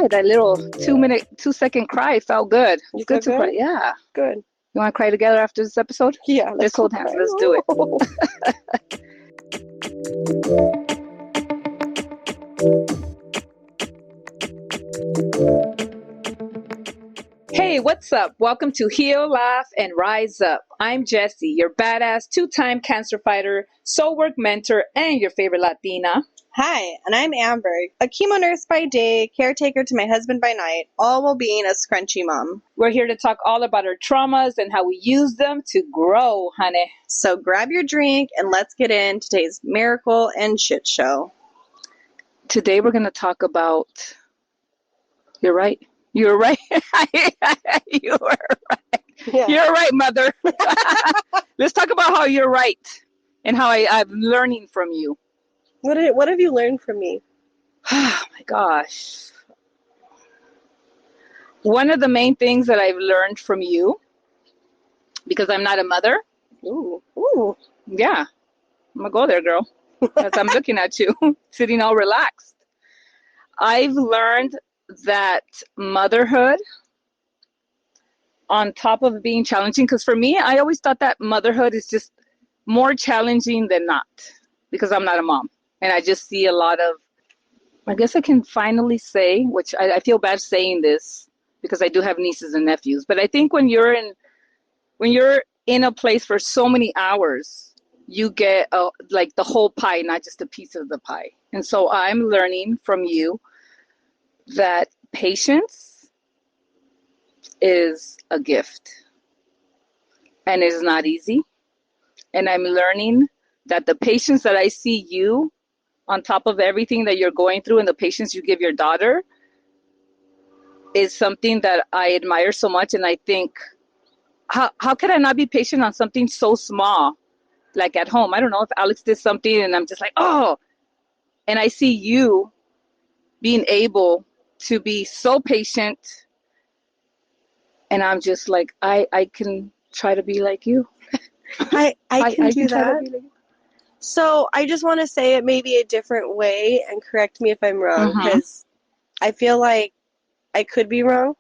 That little 2-second cry felt good. You Good feel to cry. good? Yeah. Good. You want to cry together after this episode? Yeah, Let's hold hands. Let's do it. Hey, what's up? Welcome to Heal, Laugh, and Rise Up. I'm Jessie, your badass 2-time cancer fighter, soul work mentor, and your favorite Latina. Hi, and I'm Amber, a chemo nurse by day, caretaker to my husband by night, all while being a scrunchy mom. We're here to talk all about our traumas and how we use them to grow, honey. So grab your drink and let's get into today's miracle and shit show. Today we're going to talk about... You're right. You're right. You are right. Yeah. You're right, mother. Let's talk about how you're right and how I'm learning from you. What have you learned from me? Oh my gosh. One of the main things that I've learned from you, because I'm not a mother. Ooh. Yeah. I'm going to go there, girl. As I'm looking at you, sitting all relaxed. I've learned that motherhood, on top of being challenging, because for me, I always thought that motherhood is just more challenging than not, because I'm not a mom. And I just see a lot of, I guess I can finally say, which I feel bad saying this, because I do have nieces and nephews, but I think when you're in a place for so many hours, you get like the whole pie, not just a piece of the pie. And so I'm learning from you that patience is a gift and it's not easy. And I'm learning that the patience that I see you, on top of everything that you're going through, and the patience you give your daughter, is something that I admire so much. And I think, how could I not be patient on something so small, like at home? I don't know if Alex did something and I'm just like, oh, and I see you being able to be so patient, and I'm just like, I can try to be like you. I can do that. Try to be like you. So I just want to say it maybe a different way and correct me if I'm wrong, because I feel like I could be wrong,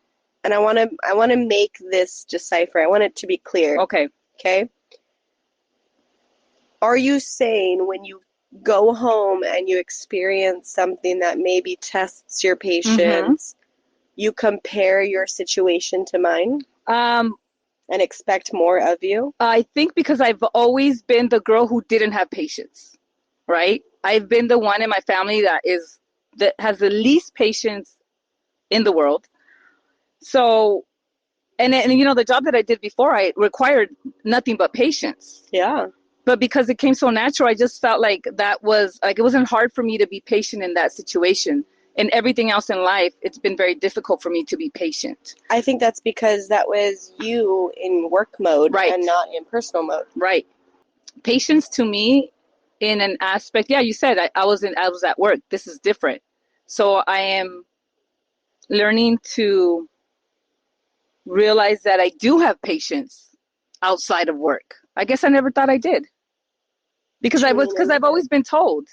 and I want to make this decipher. I want it to be clear. Okay. Are you saying when you go home and you experience something that maybe tests your patience, you compare your situation to mine? And expect more of you? I think because I've always been the girl who didn't have patience, right? I've been the one in my family that has the least patience in the world. So, and the job that I did before, I required nothing but patience. Yeah. But because it came so natural, I just felt like that was like, it wasn't hard for me to be patient in that situation. And everything else in life, it's been very difficult for me to be patient. I think that's because that was you in work mode, right, and not in personal mode. Right. Patience to me, in an aspect, yeah, you said I was at work. This is different. So I am learning to realize that I do have patience outside of work. I guess I never thought I did. Because I've always been told.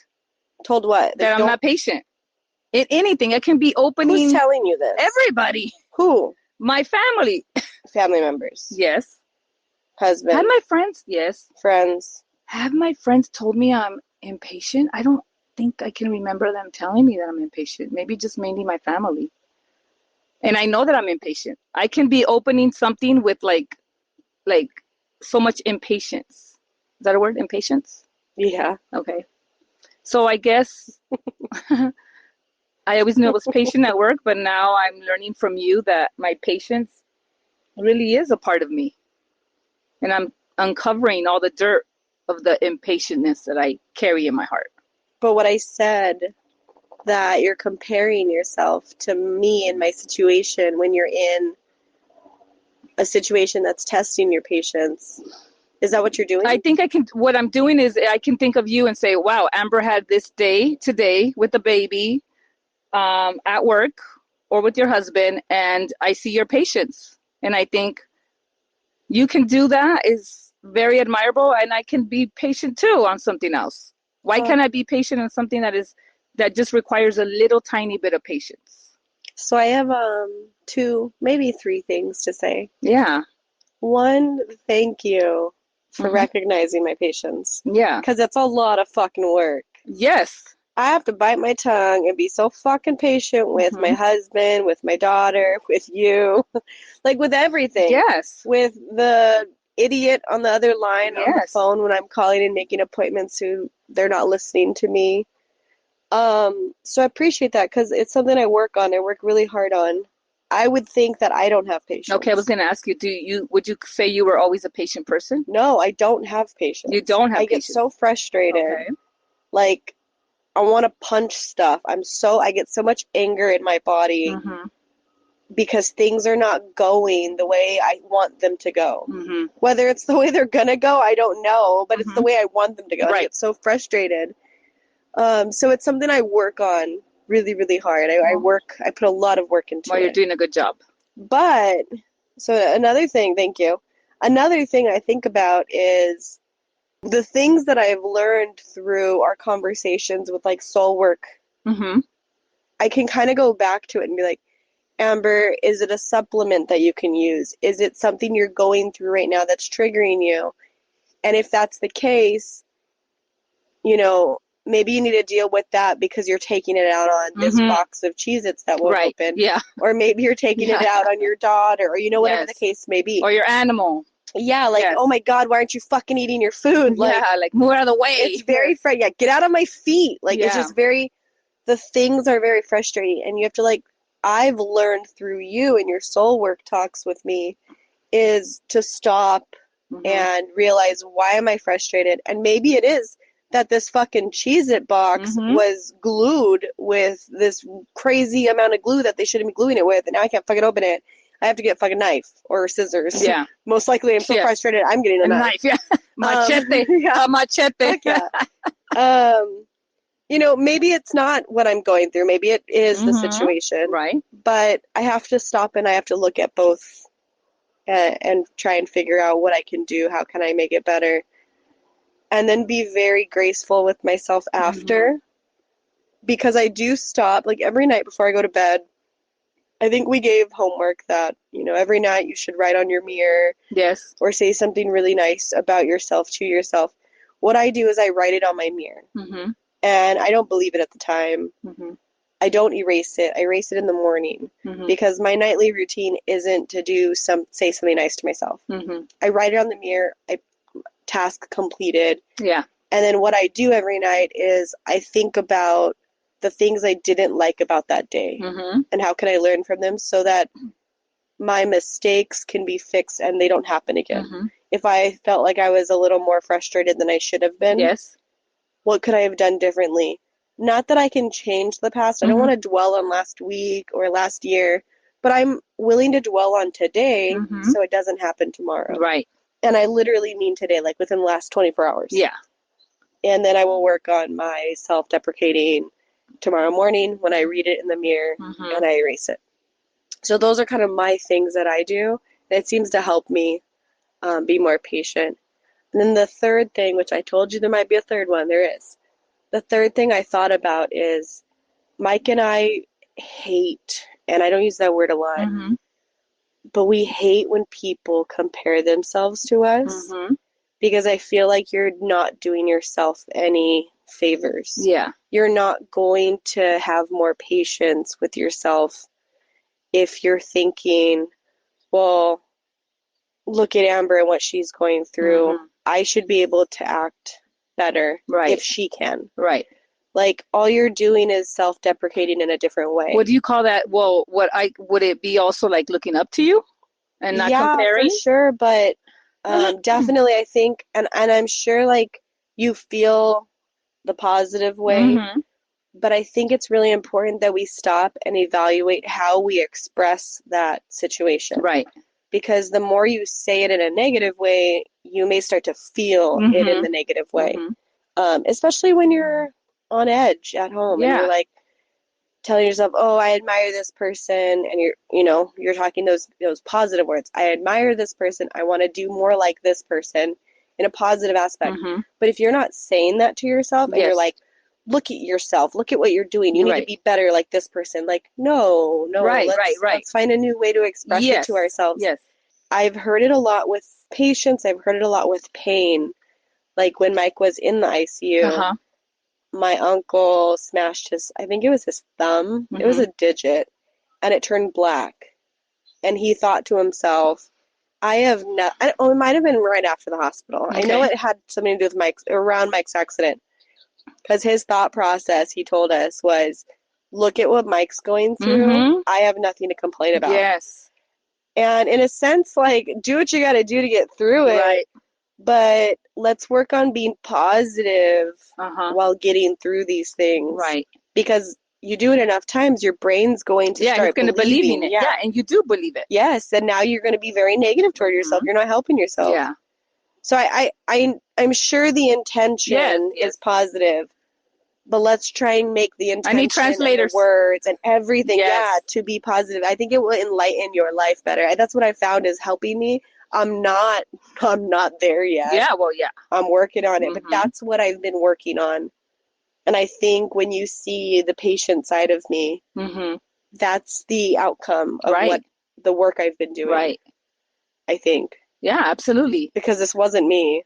Told what? That I'm not patient. In anything. It can be opening. Who's telling you this? Everybody. Who? My family. Family members. Yes. Husband. Have my friends. Yes. Friends. Have my friends told me I'm impatient? I don't think I can remember them telling me that I'm impatient. Maybe just mainly my family. And I know that I'm impatient. I can be opening something with like so much impatience. Is that a word? Impatience? Yeah. Okay. So I guess I always knew I was patient at work, but now I'm learning from you that my patience really is a part of me. And I'm uncovering all the dirt of the impatientness that I carry in my heart. But what I said, that you're comparing yourself to me and my situation when you're in a situation that's testing your patience. Is that what you're doing? I think what I'm doing is I can think of you and say, wow, Amber had this day today with the baby at work or with your husband, and I see your patience. And I think you can do that is very admirable, and I can be patient too on something else. Why Oh, can't I be patient on something that just requires a little tiny bit of patience? so I have two, maybe three things to say. Yeah. One, thank you for Hmm. recognizing my patience, Yeah. because it's a lot of fucking work. Yes. I have to bite my tongue and be so fucking patient with my Hmm. husband, with my daughter, with you, like with everything. Yes. With the idiot on the other line on the Yes. phone when I'm calling and making appointments who they're not listening to me. So I appreciate that because it's something I work on. I work really hard on. I would think that I don't have Okay, I was patience. going to ask you, would you say you were always a patient person? No, I don't have You patience. don't have I get patience. so frustrated. Okay. Like, I want to punch stuff. I get so much anger in my body Hmm. because things are not going the way I want them to go. Hmm. Whether it's the way they're gonna go, I don't know, but it's the Hmm. way I want them to go. And I Right. get so frustrated. So it's something I work on really, really hard. Well, I put a lot of work into well, you're it. doing a good job. But, so another thing, thank you. Another thing I think about is the things that I've learned through our conversations with like soul work. Hmm. I can kind of go back to it and be like, Amber, is it a supplement that you can use? Is it something you're going through right now that's triggering you? And if that's the case, you know, maybe you need to deal with that because you're taking it out on this Hmm. box of Cheez-Its that won't Right. open. Yeah. Or maybe you're taking it Yeah. out on your daughter, or whatever the Yes. case may be. Or your animal. Yeah, like, Yes. oh my God, why aren't you fucking eating your food? Like, Yeah. Like move out of the it's way. very Yes. yeah, get out of my feet. Like, it's Yeah. just the things are very frustrating. And you have to, like, I've learned through you and your soul work talks with me is to stop Hmm. and realize, why am I frustrated? And maybe it is that this fucking Cheez-It box Hmm. was glued with this crazy amount of glue that they shouldn't be gluing it with, and now I can't fucking open it. I have to get a fucking knife or scissors. Yeah. Most likely, I'm so Yes. frustrated, I'm getting a A knife. knife. Yeah. Machete. Yeah, A machete. heck yeah. Um, maybe it's not what I'm going through. Maybe it is the Hmm. situation, Right. but I have to stop and I have to look at both and try and figure out what I can do. How can I make it better? And then be very graceful with myself Hmm. after because I do stop like every night before I go to bed. I think we gave homework that, every night you should write on your mirror Yes. or say something really nice about yourself to yourself. What I do is I write it on my mirror. Hmm. And I don't believe it at the time. Hmm. I don't erase it. I erase it in the morning Hmm. because my nightly routine isn't to say something nice to myself. Hmm. I write it on the mirror. I task completed. Yeah. And then what I do every night is I think about the things I didn't like about that day Hmm. and how can I learn from them so that my mistakes can be fixed and they don't happen again. Hmm. If I felt like I was a little more frustrated than I should have been, Yes. what could I have done differently? Not that I can change the past. I don't Hmm. want to dwell on last week or last year, but I'm willing to dwell on today Hmm. so it doesn't happen tomorrow. Right. And I literally mean today, like within the last 24 hours. Yeah. And then I will work on my self-deprecating tomorrow morning when I read it in the mirror Hmm. and I erase it. So those are kind of my things that I do. And it seems to help me be more patient. And then the third thing, which I told you there might be a third one, there is. The third thing I thought about is Mike and I hate, and I don't use that word a lot, Hmm. but we hate when people compare themselves to us Hmm. because I feel like you're not doing yourself any favors. Yeah. You're not going to have more patience with yourself if you're thinking, well, look at Amber and what she's going through. Hmm. I should be able to act better if Right. she can. Right. Like, all you're doing is self-deprecating in a different way. What do you call that? Well, would it be also like looking up to you and not Yeah, for comparing? sure, but definitely I think, and I'm sure like you feel the positive way, Hmm. but I think it's really important that we stop and evaluate how we express that situation. Right. Because the more you say it in a negative way, you may start to feel it in Hmm. the negative way. Hmm. Especially when you're on edge at home and you're Yeah. like, telling yourself, oh, I admire this person, and you're talking those positive words. I admire this person. I want to do more like this person in a positive aspect. Mm-hmm. But if you're not saying that to yourself and Yes. you're like, look at yourself, look at what you're doing, you need Right. to be better like this person. Like, no, Right, let's find a new way to express it Yes. to ourselves. Yes. I've heard it a lot with patients. I've heard it a lot with pain. Like when Mike was in the ICU, Uh-huh. my uncle smashed I think it was his thumb. It was Mm-hmm. a digit, and it turned black. And he thought to himself, it might have been right after the hospital. Okay. I know it had something to do with around Mike's accident. Because his thought process, he told us, was, look at what Mike's going through. Mm-hmm. I have nothing to complain about. Yes. And in a sense, like, do what you got to do to get through it. Right. But let's work on being positive Uh-huh. while getting through these things. Right. Because you do it enough times, your brain's going to start it's going to believe in it. Yeah. And you do believe it. Yes, and now you're going to be very negative toward yourself. You're not helping yourself. Yeah. So I'm sure the intention is positive, but let's try and make the intention and the words and everything, to be positive. I think it will enlighten your life better. That's what I found is helping me. I'm not there yet. Yeah, well, yeah. I'm working on it, but that's what I've been working on. And I think when you see the patient side of me, that's the outcome of what the work I've been doing. Right. I think. Yeah, absolutely. Because this wasn't me.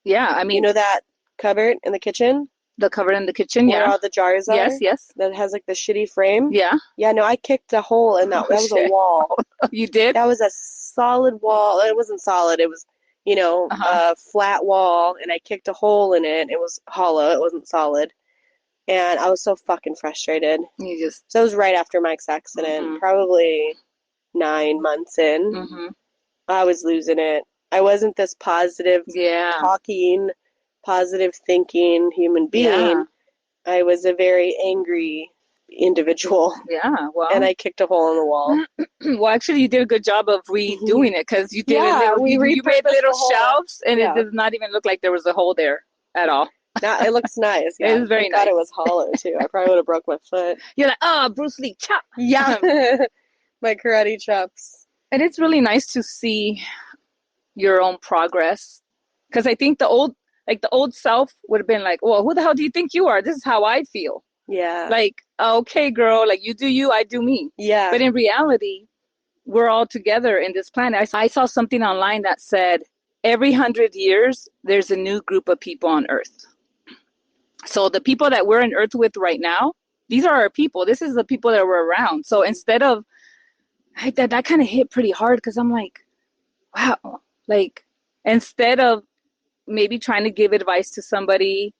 Yeah, I mean. You know that cupboard in the kitchen? The cupboard in the kitchen, where all the jars are? Yes. That has like the shitty frame? Yeah. Yeah, no, I kicked a hole in that. That was a wall. You did? That was a solid wall. It wasn't solid. It was, a flat wall, and I kicked a hole in it. It was hollow. It wasn't solid. And I was so fucking frustrated. So it was right after Mike's accident, probably 9 months in. I was losing it. I wasn't this positive talking, positive thinking human being. Yeah. I was a very angry individual. Yeah, well. And I kicked a hole in the wall. Well, actually, you did a good job of redoing it because you did you made little shelves, and it does not even look like there was a hole there at all. It looks nice. Yeah. It is very nice. I thought it was hollow too. I probably would have broke my foot. You're like, Bruce Lee, chop. Yeah, my karate chops. And it's really nice to see your own progress, because I think the old self would have been like, well, who the hell do you think you are? This is how I feel. Yeah. Like, okay, girl, like you do you, I do me. Yeah. But in reality, we're all together in this planet. I saw something online that said every 100 years, there's a new group of people on Earth. So the people that we're on Earth with right now, these are our people. This is the people that were around. So instead of, that kind of hit pretty hard, because I'm like, wow, like instead of maybe trying to give advice to somebody,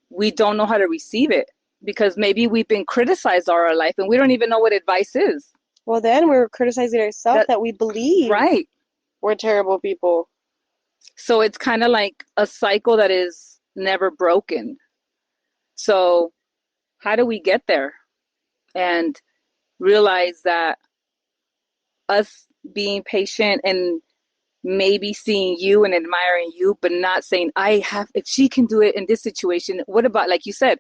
we don't know how to receive it, because maybe we've been criticized all our life and we don't even know what advice is. Well, then we're criticizing ourselves that we believe we're terrible people. So it's kind of like a cycle that is never broken. So how do we get there and realize that us being patient and maybe seeing you and admiring you, but not saying, if she can do it in this situation, what about, like you said,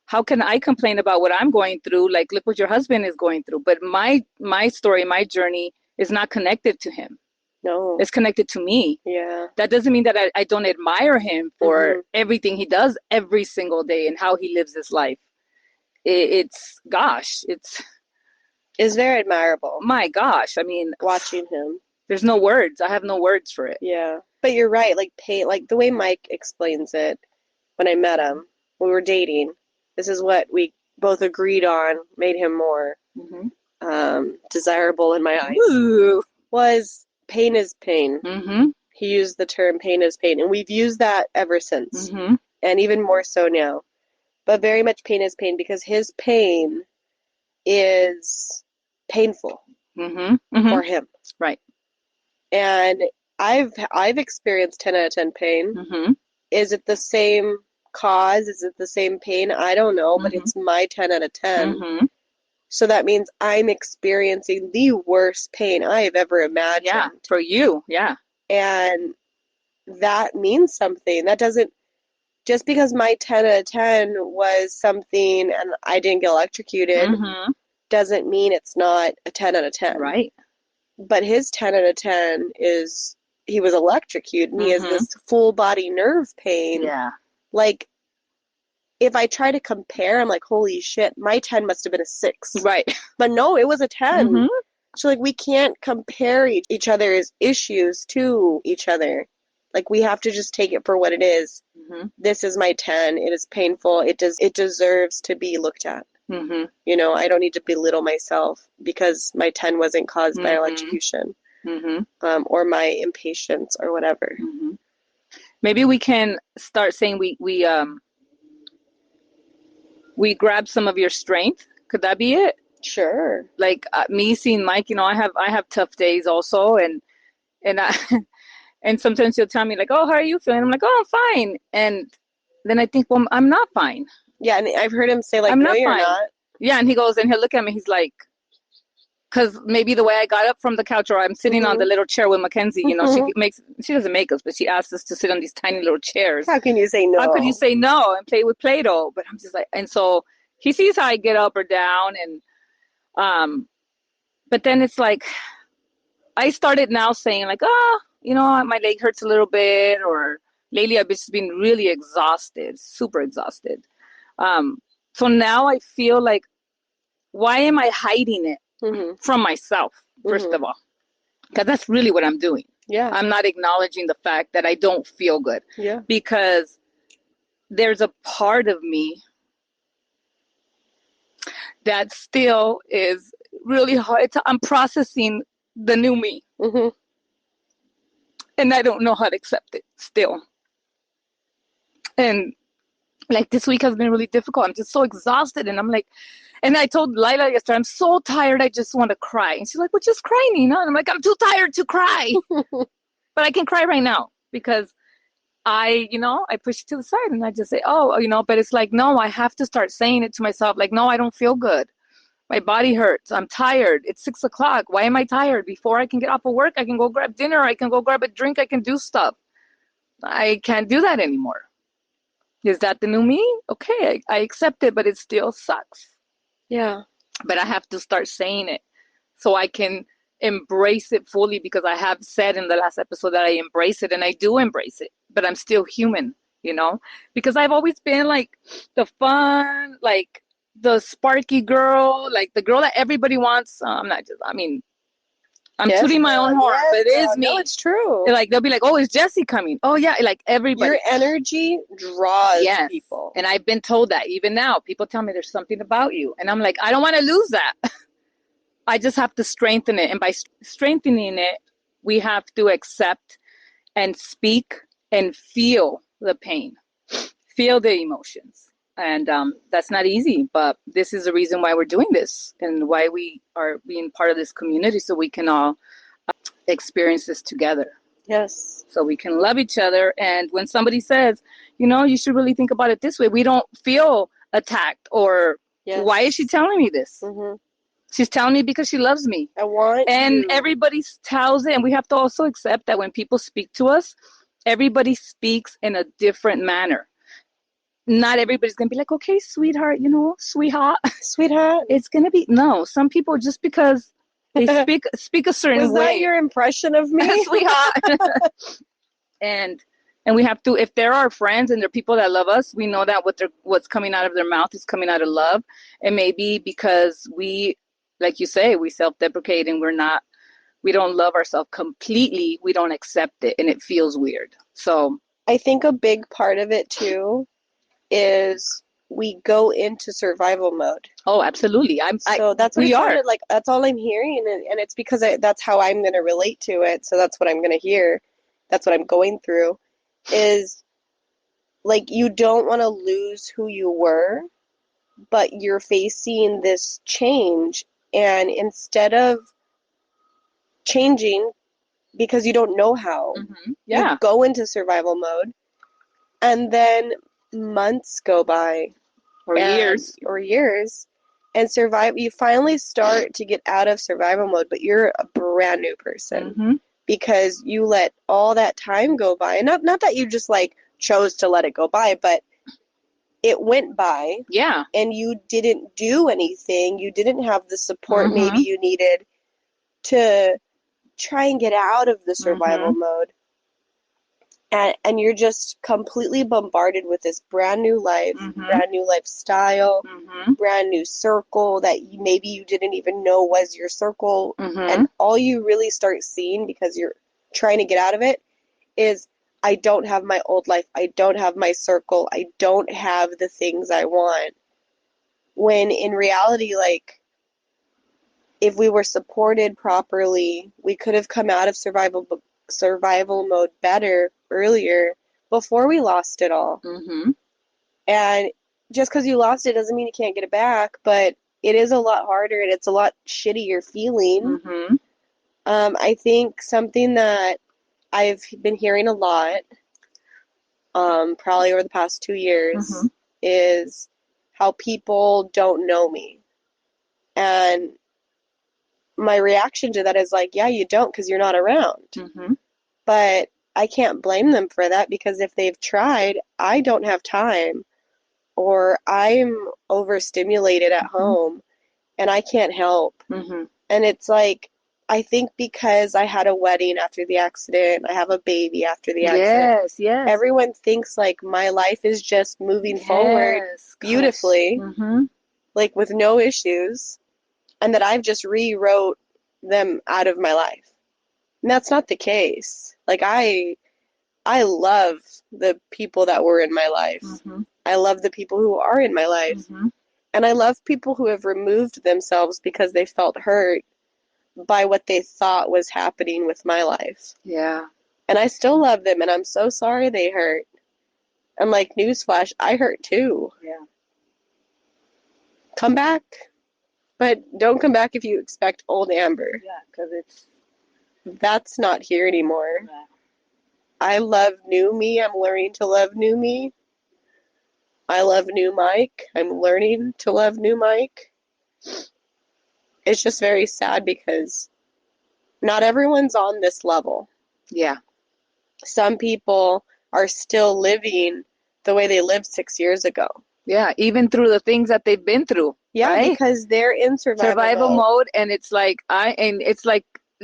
how can I complain about what I'm going through? Like, look what your husband is going through. But my story, my journey is not connected to him. No. It's connected to me. Yeah. That doesn't mean that I don't admire him for everything he does every single day and how he lives his life. It's very admirable. My gosh. I mean, watching him. There's no words. I have no words for it. Yeah. But you're right. Like the way Mike explains it, when I met him, we were dating, this is what we both agreed on, made him more desirable in my eyes. Ooh. Was pain is pain. He used the term pain is pain. And we've used that ever since. And even more so now. But very much pain is pain, because his pain is painful for him. Right. And I've experienced 10 out of 10 pain. Is it the same cause? Is it the same pain? I don't know, but it's my 10 out of 10. So that means I'm experiencing the worst pain I have ever imagined. Yeah, for you, yeah. And that means something. That doesn't just because my 10 out of 10 was something and I didn't get electrocuted doesn't mean it's not a 10 out of 10. Right. But his 10 out of 10 is he was electrocuted and he has this full body nerve pain. Yeah. Like, if I try to compare, I'm like, holy shit, my 10 must have been a 6. Right. But no, it was a 10. So, like, we can't compare each other's issues to each other. Like, we have to just take it for what it is. This is my 10. It is painful. It deserves to be looked at. You know, I don't need to belittle myself because my 10 wasn't caused by electrocution or my impatience or whatever. Maybe we can start saying we grab some of your strength. Could that be it? Sure. Like me seeing Mike, you know, I have tough days also, and I and sometimes he'll tell me like, "Oh, how are you feeling?" I'm like, "Oh, I'm fine," and then I think, "Well, I'm not fine." Yeah, and I've heard him say like, "No, you're not." Yeah, and he goes and he'll look at me. He's like, because maybe the way I got up from the couch, or I'm sitting on the little chair with Mackenzie. You know, she doesn't make us, but she asks us to sit on these tiny little chairs. How can you say no? How could you say no and play with Play-Doh? But I'm just like, and so he sees how I get up or down, and but then it's like I started now saying like, oh, you know, my leg hurts a little bit, or lately I've just been really exhausted, super exhausted. So now I feel like, why am I hiding it from myself, first of all? Because that's really what I'm doing. Yeah. I'm not acknowledging the fact that I don't feel good. Yeah. Because there's a part of me that still is really hard. I'm processing the new me. And I don't know how to accept it still. And like this week has been really difficult. I'm just so exhausted. And I'm like, and I told Lila yesterday, I'm so tired, I just want to cry. And she's like, well, just cry, Nina. And I'm like, I'm too tired to cry. But I can cry right now because I push it to the side and I just say, oh, you know, but it's like, no, I have to start saying it to myself. Like, no, I don't feel good. My body hurts. I'm tired. It's 6:00. Why am I tired? Before I can get off of work, I can go grab dinner. I can go grab a drink. I can do stuff. I can't do that anymore. Is that the new me? Okay, I accept it, but it still sucks. Yeah. But I have to start saying it so I can embrace it fully, because I have said in the last episode that I embrace it, and I do embrace it, but I'm still human, you know, because I've always been like the fun, like the sparky girl, like the girl that everybody wants. I'm Yes, tooting my own horn, but it is me. No, it's true. Like they'll be like, "Oh, is Jesse coming?" Oh yeah, like everybody. Your energy draws people. And I've been told that even now. People tell me there's something about you, and I'm like, I don't want to lose that. I just have to strengthen it, and by strengthening it, we have to accept and speak and feel the pain, feel the emotions. And that's not easy, but this is the reason why we're doing this and why we are being part of this community, so we can all experience this together. Yes. So we can love each other. And when somebody says, you know, you should really think about it this way, we don't feel attacked or why is she telling me this? She's telling me because she loves me. I want and you. Everybody tells it, and we have to also accept that when people speak to us, everybody speaks in a different manner. Not everybody's gonna be like, okay, sweetheart, you know, sweetheart. It's gonna be no. Some people, just because they speak a certain way. Was that your impression of me? Sweetheart. and we have to, if they're our friends and they're people that love us, we know that what's coming out of their mouth is coming out of love. And maybe because we, like you say, we self-deprecate and we don't love ourselves completely, we don't accept it, and it feels weird. So I think a big part of it too is we go into survival mode. Oh, absolutely. So that's what it sounded like. That's all I'm hearing, and it's because that's how I'm going to relate to it. So that's what I'm going to hear. That's what I'm going through. Is like, you don't want to lose who you were, but you're facing this change, and instead of changing because you don't know how, you go into survival mode, and then months go by, or years, and you finally start to get out of survival mode, but you're a brand new person because you let all that time go by. And not that you just like chose to let it go by, but it went by. Yeah. And you didn't do anything. You didn't have the support maybe you needed to try and get out of the survival mode. And you're just completely bombarded with this brand new life, brand new lifestyle, brand new circle that maybe you didn't even know was your circle. And all you really start seeing, because you're trying to get out of it, is I don't have my old life. I don't have my circle. I don't have the things I want. When in reality, like, if we were supported properly, we could have come out of survival mode better earlier before we lost it all. And just because you lost it doesn't mean you can't get it back, but it is a lot harder and it's a lot shittier feeling. I think something that I've been hearing a lot, probably over the past 2 years, is how people don't know me. And my reaction to that is like, yeah, you don't, because you're not around. But I can't blame them for that, because if they've tried, I don't have time, or I'm overstimulated at home and I can't help. And it's like, I think because I had a wedding after the accident, I have a baby after the accident. Yes. Everyone thinks like my life is just moving forward beautifully, like with no issues, and that I've just rewrote them out of my life. And that's not the case. Like, I love the people that were in my life. I love the people who are in my life. And I love people who have removed themselves because they felt hurt by what they thought was happening with my life. Yeah. And I still love them, and I'm so sorry they hurt. And like, newsflash, I hurt too. Yeah. Come back. But don't come back if you expect old Amber. Yeah, because that's not here anymore. Yeah. I love new me. I'm learning to love new me. I love new Mike. I'm learning to love new Mike. It's just very sad because not everyone's on this level. Yeah. Some people are still living the way they lived 6 years ago. Yeah, even through the things that they've been through. Yeah, right? Because they're in survival mode, and it's like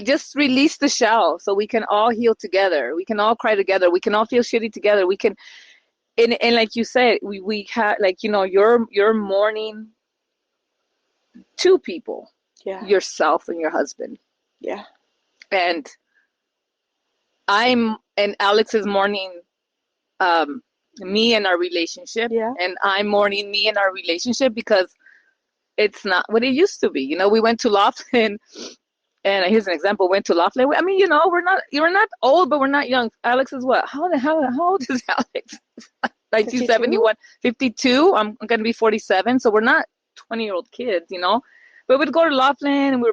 just release the shell so we can all heal together. We can all cry together. We can all feel shitty together. We can, and like you said, we had, like, you're mourning two people. Yeah. Yourself and your husband. Yeah. And Alex is mourning me and our relationship. Yeah. And I'm mourning me and our relationship because it's not what it used to be. We went to Laughlin, and here's an example. Went to Laughlin. I mean, you're not old, but we're not young. Alex is what? How old is Alex? 1971, 52. I'm gonna be 47, so we're not 20-year-old kids, But we'd go to Laughlin and we're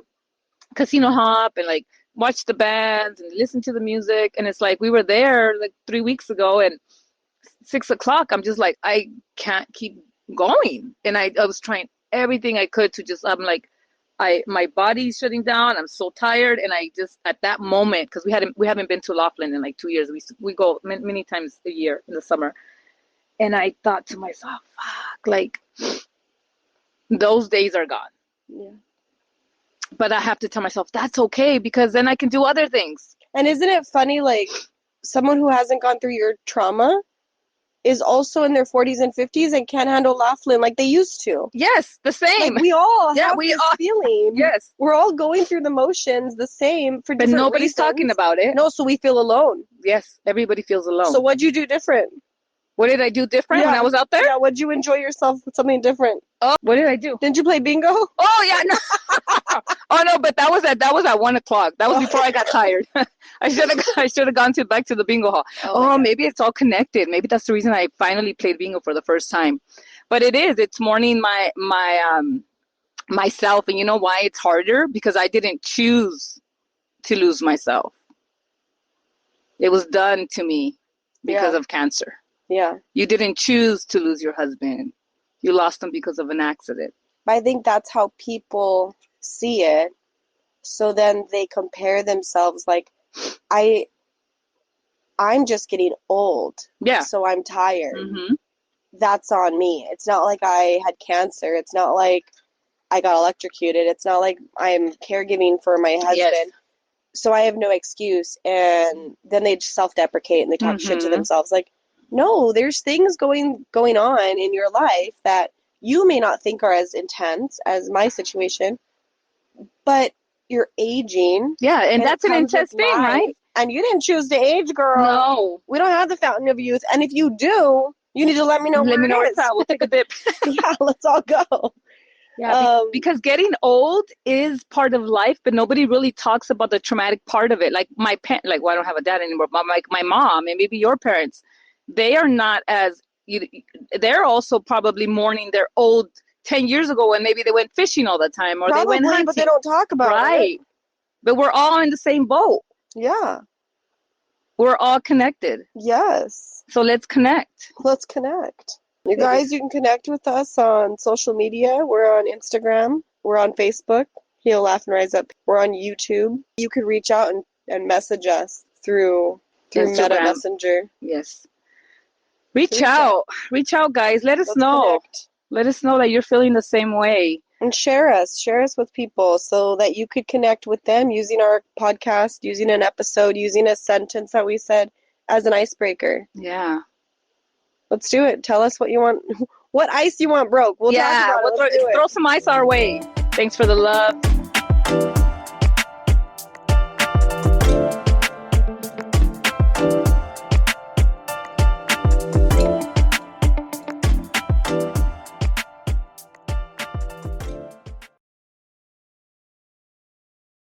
casino hop and like watch the bands and listen to the music. And it's like we were there like 3 weeks ago, and 6 o'clock, I'm just like, I can't keep going. And I was trying everything I could to just, I'm like, my body's shutting down. I'm so tired. And I just, at that moment, because we haven't been to Laughlin in like 2 years. We go many times a year in the summer. And I thought to myself, fuck, like, those days are gone. Yeah. But I have to tell myself that's okay, because then I can do other things. And isn't it funny, like, someone who hasn't gone through your trauma is also in their 40s and 50s and can't handle Laughlin like they used to. Yes, the same. Like, we all have this feeling. Yes. We're all going through the motions the same for different But nobody's reasons. talking about it. No, so we feel alone. Yes, everybody feels alone. So what'd you do different? What did I do different when I was out there? Yeah, what'd you enjoy yourself with something different? Oh, what did I do? Didn't you play bingo? Oh, yeah, no. Oh, no, but that was at 1:00. That was before I got tired. I should have gone back to the bingo hall. Oh, maybe it's all connected. Maybe that's the reason I finally played bingo for the first time. But it's mourning myself. And you know why it's harder? Because I didn't choose to lose myself. It was done to me because of cancer. Yeah. You didn't choose to lose your husband. You lost him because of an accident. I think that's how people see it. So then they compare themselves. Like, I I'm just getting old. Yeah. So I'm tired. Mm-hmm. That's on me. It's not like I had cancer. It's not like I got electrocuted. It's not like I'm caregiving for my husband. Yes. So I have no excuse. And then they just self-deprecate and they talk shit to themselves. Like, no, there's things going on in your life that you may not think are as intense as my situation, but you're aging. Yeah, and that's an intense thing, right? And you didn't choose to age, girl. No. We don't have the fountain of youth. And if you do, you need to let me know where it's at. We'll take a dip. Yeah, let's all go. Yeah, because getting old is part of life, but nobody really talks about the traumatic part of it. Like well, I don't have a dad anymore, but like my mom and maybe your parents, they are not as they're also probably mourning their old 10 years ago when maybe they went fishing all the time or they went hunting. But they don't talk about it. Right. But we're all in the same boat. Yeah. We're all connected. Yes. So let's connect. Let's connect. You guys, you can connect with us on social media. We're on Instagram. We're on Facebook. Heal, Laugh, and Rise Up. We're on YouTube. You could reach out and message us through Meta Messenger. Yes. Reach out. Reach out, guys. Let us know. Connect. Let us know that you're feeling the same way. And share us with people so that you could connect with them using our podcast, using an episode, using a sentence that we said as an icebreaker. Yeah. Let's do it. Tell us what you want, what ice you want broke. We'll talk about it. Throw some ice our way. Thanks for the love.